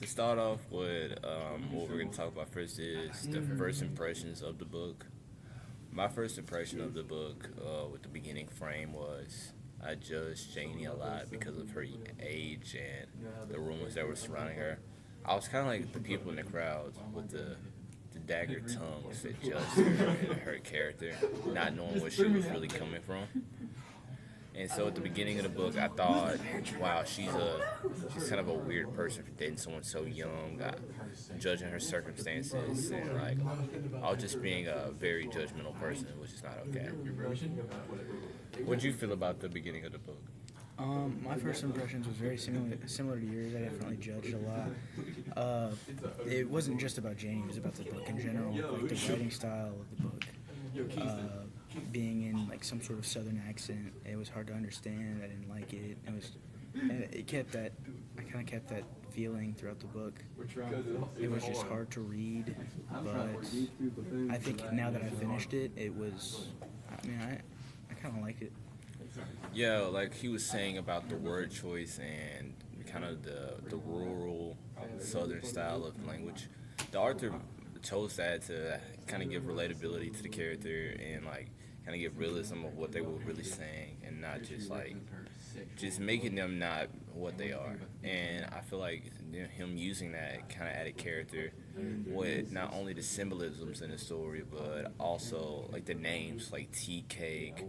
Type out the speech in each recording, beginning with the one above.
To start off with, what we're going to talk about first is the first impressions of the book. My first impression of the book, with the beginning frame, was I judged Janie a lot because of her age and the rumors that were surrounding her. I was kind of like the people in the crowd with the dagger tongues that judged her and her character, not knowing where she was really coming from. And so at the beginning of the book, I thought, wow, she's kind of a weird person for dating someone so young, judging her circumstances, and like I was just being a very judgmental person, which is not okay. What did you feel about the beginning of the book? My first impressions was very similar to yours. I definitely judged a lot. It wasn't just about Janie; it was about the book in general, like the writing style of the book. Being in like some sort of southern accent, it was hard to understand. I didn't like it. It kept that. I kind of kept that feeling throughout the book. It was just hard to read, but I think now that I finished it, it was. I kind of liked it. Yeah, like he was saying about the word choice and kind of the rural southern style of language. The author chose that to kind of give relatability to the character and like kind of give realism of what they were really saying and not just like just making them not what they are. And I feel like him using that kind of added character with not only the symbolisms in the story but also like the names like tea cake,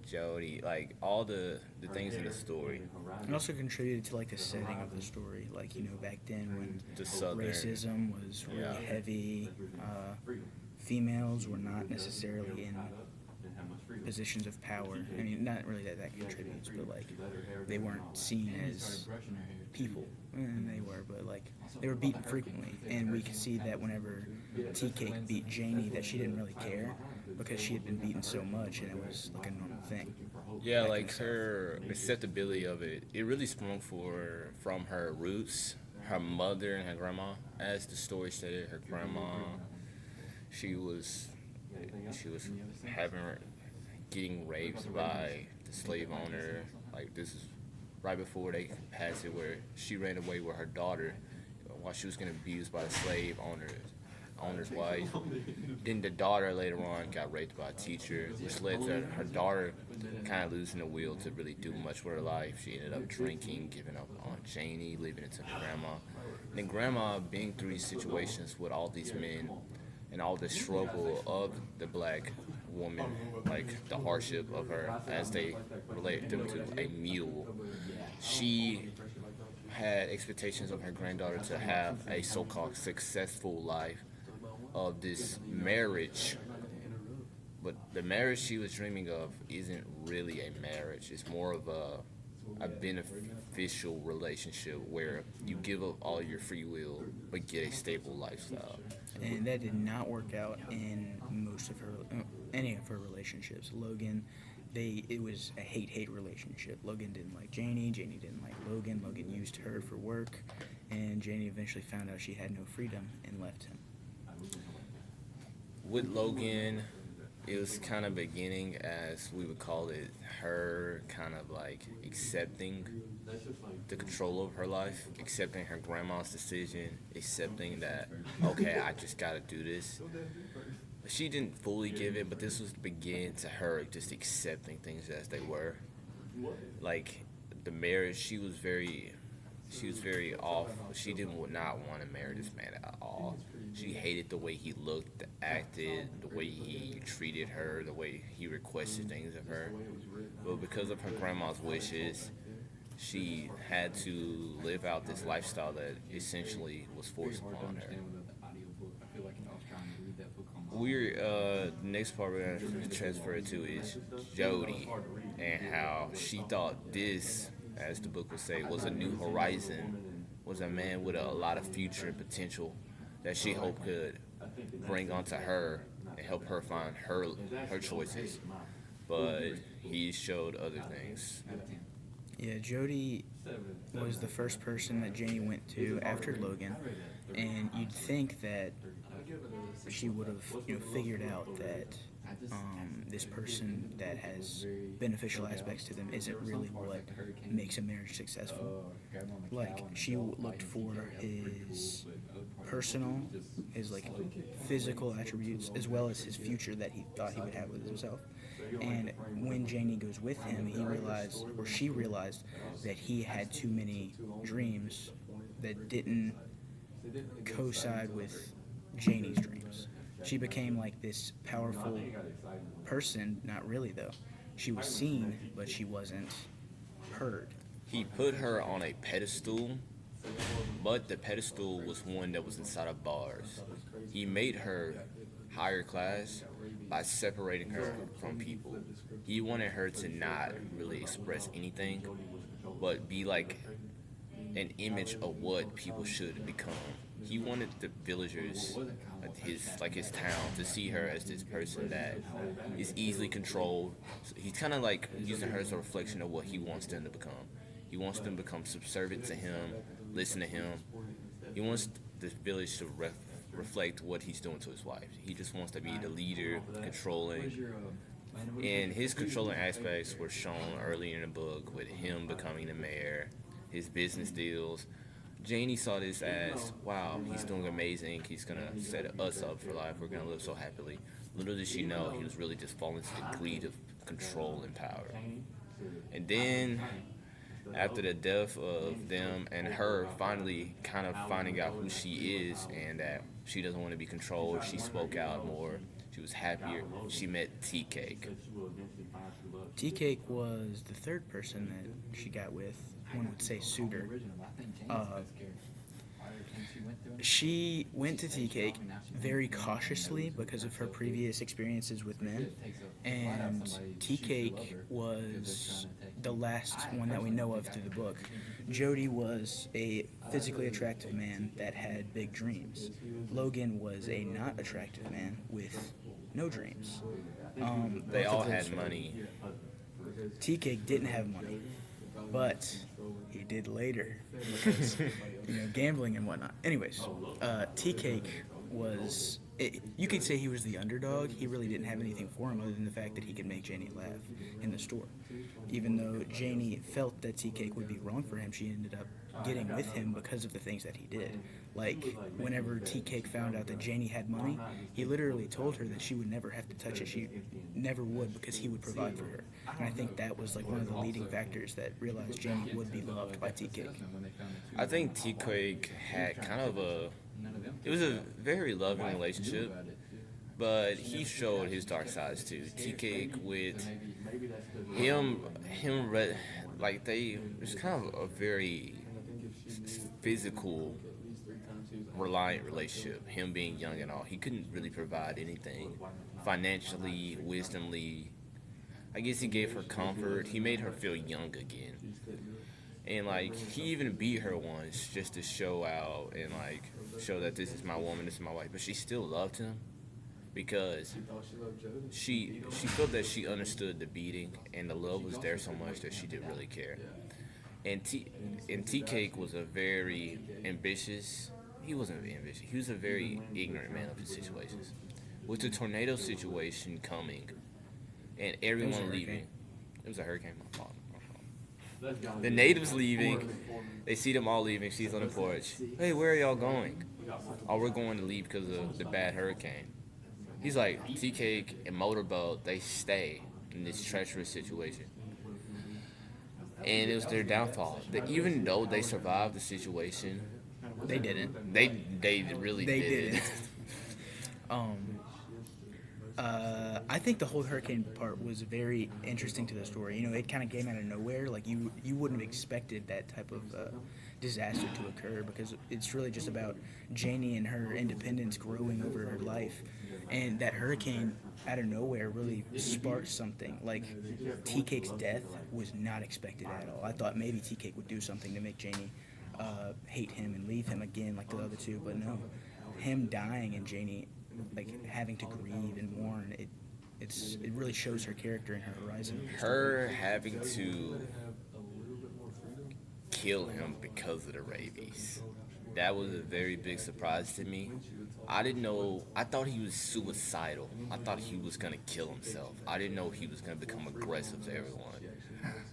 Jody, like all the things in the story. It also contributed to like the setting of the story, like back then when The southern, racism was really yeah. heavy. Females were not necessarily in positions of power. I mean, not really that contributes, but like they weren't seen as people, and they were, but like they were beaten frequently, and we could see that whenever Tea Cake beat Janie, that she didn't really care because she had been beaten so much, and it was like a normal thing. Yeah, like her acceptability of it, it really sprung from her roots, her mother and her grandma. As the story stated, her grandma, she was she was having getting raped by the slave owner. Like this is right before they passed it, where she ran away with her daughter while she was getting abused by the slave owner's wife. Then the daughter later on got raped by a teacher, which led to her daughter kind of losing the will to really do much with her life. She ended up drinking, giving up on Janie, leaving it to grandma. And then grandma being through these situations with all these men and all the struggle of the black woman, like the hardship of her as they relate them to a mule. She had expectations of her granddaughter to have a so-called successful life of this marriage, but the marriage she was dreaming of isn't really a marriage. It's more of a beneficial relationship where you give up all your free will but get a stable lifestyle. And that did not work out in most of her, any of her relationships. Logan, it was a hate relationship. Logan didn't like Janie. Janie didn't like Logan. Logan used her for work, and Janie eventually found out she had no freedom and left him. With Logan, it was kind of beginning as we would call it her kind of like accepting the control of her life, accepting her grandma's decision, accepting that okay, I just gotta do this. She didn't fully give it, but this was the begin to her just accepting things as they were. Like the marriage, she was very off. She did not want to marry this man at all. She hated the way he looked, acted, the way he treated her, the way he requested things of her. But because of her grandma's wishes, she had to live out this lifestyle that essentially was forced upon her. The next part we're gonna transfer it to is Jody and how she thought this, as the book would say, was a new horizon, was a man with a lot of future and potential that she hoped could bring onto her and help her find her choices. But he showed other things. Yeah, Jody was the first person that Janie went to after Logan, and you'd think that she would have, figured out that this person that has beneficial aspects to them isn't really what makes a marriage successful. Like, she looked for his personal, his like physical attributes, as well as his future that he thought he would have with himself. And when Janie goes with him, he realized, or she realized, that he had too many dreams that didn't coincide with Janie's dreams. She became like this powerful person, not really though. She was seen, but she wasn't heard. He put her on a pedestal, but the pedestal was one that was inside of bars. He made her higher class by separating her from people. He wanted her to not really express anything, but be like an image of what people should become. He wanted the villagers, his town, to see her as this person that is easily controlled. So he's kind of like using her as a reflection of what he wants them to become. He wants them to become subservient to him, listen to him. He wants the village to reflect what he's doing to his wife. He just wants to be the leader, controlling. And his controlling aspects were shown early in the book with him becoming the mayor, his business deals. Janie saw this as, wow, he's doing amazing. He's going to set us up for life. We're going to live so happily. Little did she know he was really just falling to the greed of control and power. And then, after the death of them and her finally kind of finding out who she is and that she doesn't want to be controlled, she spoke out more. She was happier. She met Tea Cake. Tea Cake was the third person that she got with. One would say suitor. She went to Tea Cake very cautiously because of her previous experiences with men, and Tea Cake was the last one that we know of through the book. Jody was a physically attractive man that had big dreams. Logan was a not attractive man with no dreams. They all had money. Tea Cake didn't have money, but he did later because, gambling and whatnot. Anyways, Tea Cake was, you could say he was the underdog. He really didn't have anything for him other than the fact that he could make Janie laugh in the store. Even though Janie felt that Tea Cake would be wrong for him, she ended up getting with him because of the things that he did. Like, whenever Tea Cake found out that Janie had money, he literally told her that she would never have to touch it. She never would, because he would provide for her. And I think that was like one of the leading factors that realized Janie would be loved by Tea Cake. I think Tea Cake had kind of it was a very loving relationship, but he showed his dark sides too. Tea Cake with it was kind of a very physical, reliant relationship. Him being young and all, he couldn't really provide anything financially, wisdomly. I guess he gave her comfort. He made her feel young again. And he even beat her once just to show out and show that this is my woman, this is my wife. But she still loved him because she felt that she understood the beating, and the love was there so much that she didn't really care. And Tea Cake was a very ambitious. He wasn't very ambitious. He was a very ignorant man of his situations. With the tornado situation coming and everyone leaving, it was a hurricane. My fault. The natives leaving. They see them all leaving. She's on the porch. Hey, where are y'all going? Oh, we're going to leave because of the bad hurricane. He's like, Tea Cake and Motorboat, they stay in this treacherous situation. And it was their downfall. Even though they survived the situation, they didn't. They really didn't. I think the whole hurricane part was very interesting to the story. It kind of came out of nowhere. Like, you wouldn't have expected that type of disaster to occur, because it's really just about Janie and her independence growing over her life. And that hurricane out of nowhere really sparked something. Like, Tea Cake's death was not expected at all. I thought maybe Tea Cake would do something to make Janie hate him and leave him again like the other two, but no. Him dying and Janie having to grieve and mourn, it really shows her character and her horizon. Her having to kill him because of the rabies. That was a very big surprise to me. I didn't know. I thought he was suicidal. I thought he was gonna kill himself. I didn't know he was gonna become aggressive to everyone.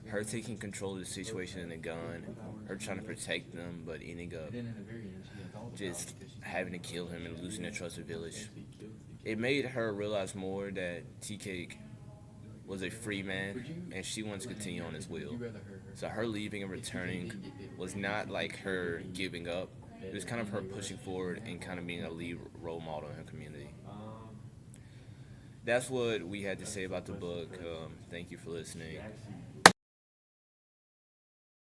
Her taking control of the situation in the gun, her trying to protect them, but ending up just having to kill him and losing the trust of Village. It made her realize more that Tea Cake was a free man and she wants to continue on his will. So her leaving and returning was not like her giving up. It was kind of her pushing forward and kind of being a lead role model in her community. That's what we had to say about the book. Thank you for listening.